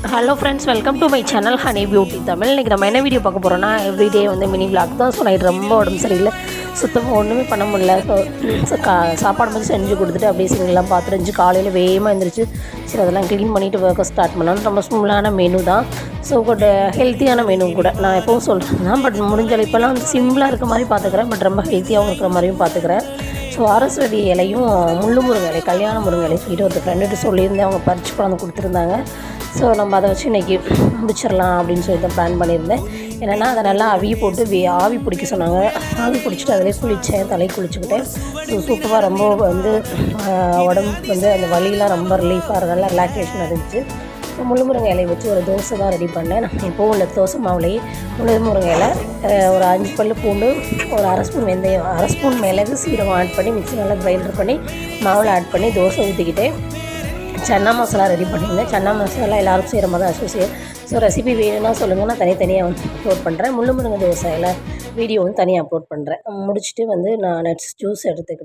Hello friends, welcome to my channel honey beauty Tamil. இன்றைக்கி நம்ம என்ன வீடியோ பார்க்க போகிறோன்னா, எவ்ரிடே வந்து மினி விளாக் தான். ஸோ நைட் ரொம்ப உடம்பு சரியில்லை, சுத்தமாக ஒன்றுமே பண்ண முடியல. ஸோ சாப்பாடு மட்டும் செஞ்சு கொடுத்துட்டு அப்படியே சிங்கெல்லாம் பார்த்துட்டு இருந்துச்சு. காலையில் வேகமாக எழுந்திரிச்சு சரி அதெல்லாம் க்ளீன் பண்ணிவிட்டு ஒர்க்கை ஸ்டார்ட் பண்ணணும். ரொம்ப சிம்பிளான மெனு தான். ஸோ ஹெல்த்தியான மெனு கூட. நான் எப்பவும் சொல்கிறேன் தான், பட் முடிஞ்ச இப்போல்லாம் வந்து சிம்பிளாக இருக்க மாதிரி பார்த்துக்கிறேன், பட் ரொம்ப ஹெல்த்தியாகவும் இருக்கிற மாதிரியும் பார்த்துக்கிறேன். ஸோ அரசடி இலையும் முள்ளு முருங்கை இலை, கல்யாண முருங்கை இலை சொல்லிட்டு ஒரு ஃப்ரெண்டுகிட்ட சொல்லியிருந்தேன். அவங்க பறித்து கொண்டாந்து கொடுத்துருந்தாங்க. ஸோ நம்ம அதை வச்சு இன்றைக்கி முடிச்சிடலாம் அப்படின்னு சொல்லி தான் பிளான் பண்ணியிருந்தேன். என்னென்னா அதை நல்லா போட்டு ஆவி பிடிக்க சொன்னாங்க. ஆவி பிடிச்சிட்டு அதிலே குளித்தேன், தலை குளிச்சுக்கிட்டேன். ஸோ சூப்பராக ரொம்ப வந்து உடம்புக்கு வந்து அந்த வலியெலாம் ரொம்ப ரிலீஃபாக நல்லா ரிலாக்ஸேஷன் இருந்துச்சு. முள்ளு முருங்கை இலையை வச்சு ஒரு தோசை தான் ரெடி பண்ணேன். நம்ம எப்போவும் உள்ள தோசை மாவுலேயே முள்ளு முருங்கை இலை, ஒரு 5 பல்லு பூண்டு, ஒரு அரை ஸ்பூன் வெந்தயம், அரை ஸ்பூன் மிளகு, சீரகம் ஆட் பண்ணி மிக்ஸி நல்லா கிரைண்டர் பண்ணி மாவில் ஆட் பண்ணி தோசை ஊற்றிக்கிட்டேன். சன்னா மசாலா ரெடி பண்ணியிருந்தேன். சன்னா மசாலா எல்லோரும் செய்கிற மாதிரி தான் அசோசியேட். ஸோ ரெசிபி வேணும்னா சொல்லுங்கள், நான் தனித்தனியாக வந்து அப்லோட் பண்ணுறேன். முள்ளு முருங்கை தோசையில் வீடியோ வந்து தனியாக அப்லோட் பண்ணுறேன். முடிச்சுட்டு வந்து நான் நட்ஸ் ஜூஸ் எடுத்துக்கிட்டேன்.